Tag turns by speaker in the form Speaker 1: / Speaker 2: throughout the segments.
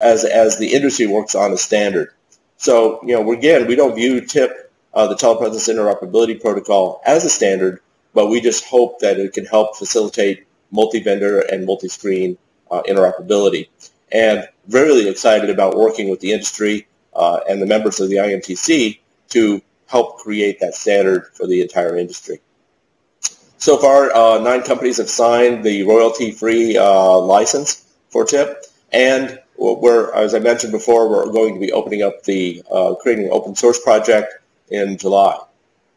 Speaker 1: as the industry works on a standard. So, again, we don't view TIP, the Telepresence Interoperability Protocol, as a standard, but we just hope that it can help facilitate multi-vendor and multi-screen interoperability. And really excited about working with the industry and the members of the IMTC to help create that standard for the entire industry. So far, 9 companies have signed the royalty-free license for TIP, and as I mentioned before, we're going to be opening up the creating an open source project in July.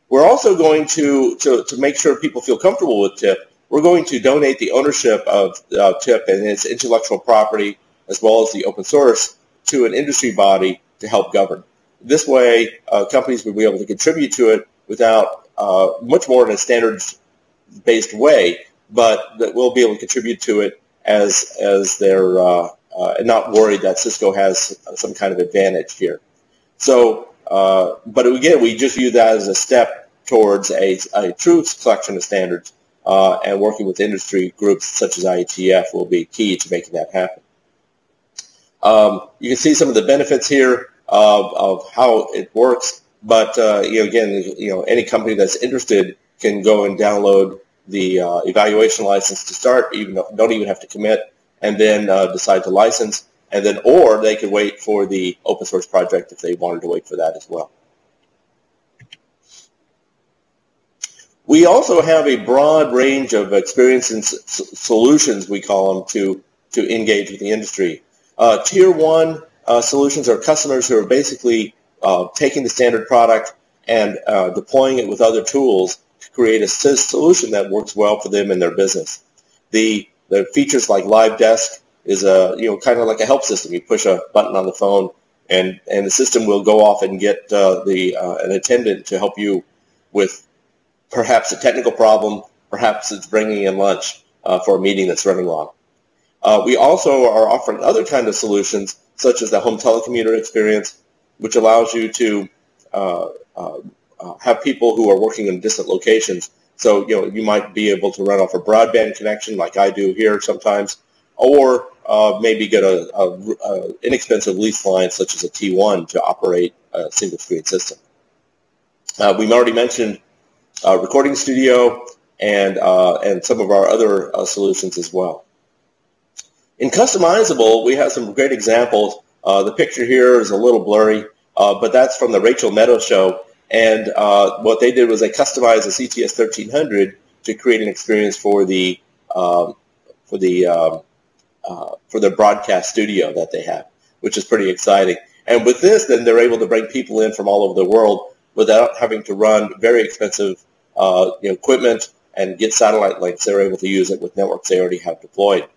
Speaker 1: We're also going to make sure people feel comfortable with TIP, we're going to donate the ownership of TIP and its intellectual property, as well as the open source, to an industry body to help govern. This way, companies will be able to contribute to it without much more in a standards-based way, but that we'll be able to contribute to it as they're and not worried that Cisco has some kind of advantage here. So, but again, we just view that as a step towards a true collection of standards, and working with industry groups such as IETF will be key to making that happen. You can see some of the benefits here of how it works, but again, any company that's interested can go and download the evaluation license to start, don't even have to commit, and then decide to license, and then or they could wait for the open source project if they wanted to wait for that as well. We also have a broad range of experience and solutions, we call them, to engage with the industry. Tier 1 solutions are customers who are basically taking the standard product and deploying it with other tools to create a solution that works well for them in their business. The features like Live Desk is kind of like a help system. You push a button on the phone, and the system will go off and get an attendant to help you with perhaps a technical problem, perhaps it's bringing in lunch for a meeting that's running long. We also are offering other kinds of solutions, such as the home telecommuter experience, which allows you to have people who are working in distant locations. So, you might be able to run off a broadband connection like I do here sometimes, or maybe get a inexpensive lease line such as a T1 to operate a single screen system. We've already mentioned Recording Studio and some of our other solutions as well. In customizable, we have some great examples. The picture here is a little blurry, but that's from the Rachel Maddow show. And what they did was they customized the CTS 1300 to create an experience for the broadcast studio that they have, which is pretty exciting. And with this, then they're able to bring people in from all over the world without having to run very expensive equipment and get satellite links. They're able to use it with networks they already have deployed.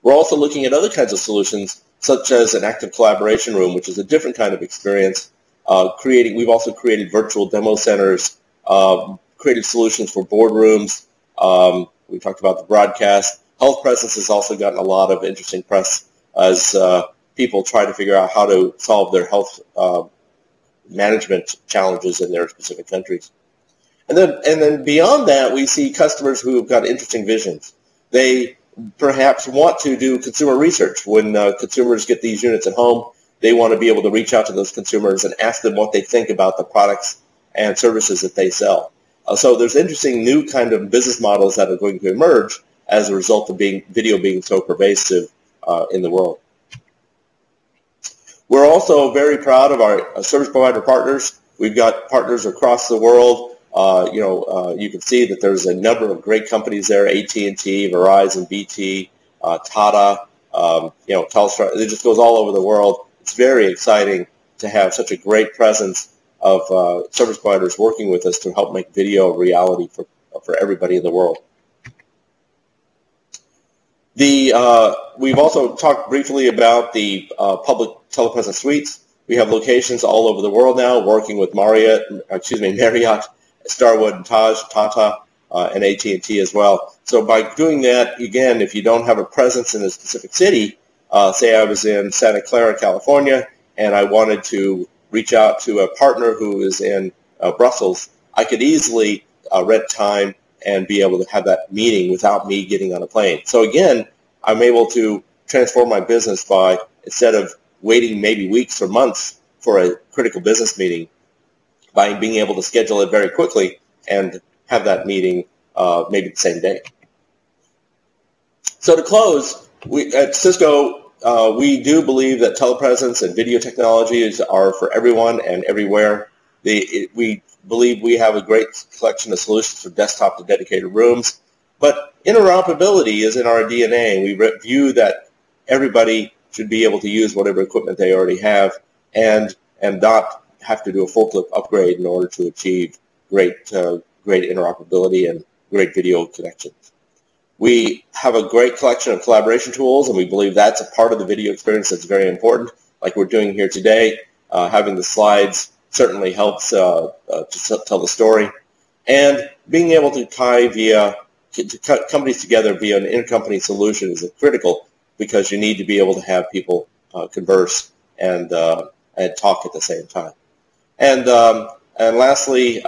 Speaker 1: We're also looking at other kinds of solutions, such as an active collaboration room, which is a different kind of experience. We've also created virtual demo centers, created solutions for boardrooms. We talked about the broadcast. Health Presence has also gotten a lot of interesting press as people try to figure out how to solve their health management challenges in their specific countries. And then beyond that, we see customers who have got interesting visions. They perhaps want to do consumer research. When consumers get these units at home, they want to be able to reach out to those consumers and ask them what they think about the products and services that they sell. So there's interesting new kind of business models that are going to emerge as a result of video being so pervasive in the world. We're also very proud of our service provider partners. We've got partners across the world. You can see that there's a number of great companies there: AT&T, Verizon, BT, Tata, Telstra. It just goes all over the world. It's very exciting to have such a great presence of service providers working with us to help make video a reality for everybody in the world. We've also talked briefly about the public telepresence suites. We have locations all over the world now, working with Marriott, Starwood, and Taj, Tata, and AT&T as well. So by doing that, again, if you don't have a presence in a specific city, say I was in Santa Clara, California, and I wanted to reach out to a partner who is in Brussels, I could easily rent time and be able to have that meeting without me getting on a plane. So again, I'm able to transform my business by, instead of waiting maybe weeks or months for a critical business meeting, by being able to schedule it very quickly and have that meeting maybe the same day. So to close, at Cisco, we do believe that telepresence and video technologies are for everyone and everywhere. We believe we have a great collection of solutions for desktop to dedicated rooms, but interoperability is in our DNA. We view that everybody should be able to use whatever equipment they already have and not have to do a forklift upgrade in order to achieve great interoperability and great video connections. We have a great collection of collaboration tools, and we believe that's a part of the video experience that's very important, like we're doing here today. Having the slides certainly helps to tell the story. And being able to cut companies together via an intercompany solution is critical, because you need to be able to have people converse and talk at the same time. And lastly,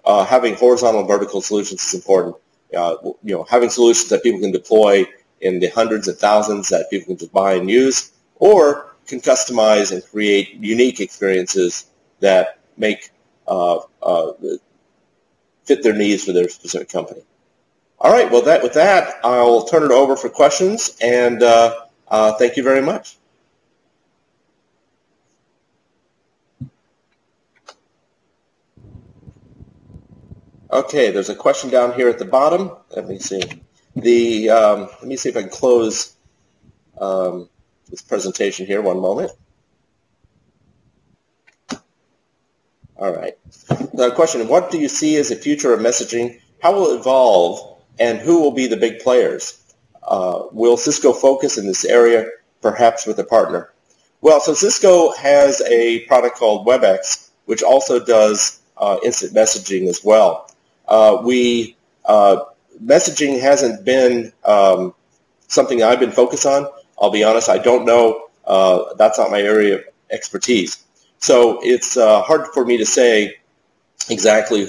Speaker 1: having horizontal and vertical solutions is important. Having solutions that people can deploy in the hundreds of thousands that people can just buy and use, or can customize and create unique experiences that make fit their needs for their specific company. All right, well, with that, I'll turn it over for questions, and thank you very much. Okay, there's a question down here at the bottom. Let me see. Let me see if I can close this presentation here. One moment. All right. The question: what do you see as the future of messaging? How will it evolve, and who will be the big players? Will Cisco focus in this area, perhaps with a partner? Well, so Cisco has a product called WebEx, which also does instant messaging as well. Messaging hasn't been something I've been focused on. I'll be honest, I don't know. That's not my area of expertise. So it's hard for me to say exactly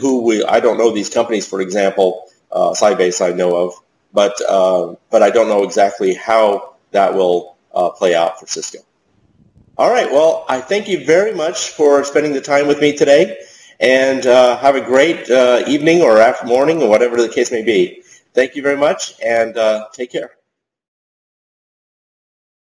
Speaker 1: I don't know these companies, for example, Sybase I know of, but I don't know exactly how that will play out for Cisco. All right, well, I thank you very much for spending the time with me today. And have a great evening or morning or whatever the case may be. Thank you very much, and take care.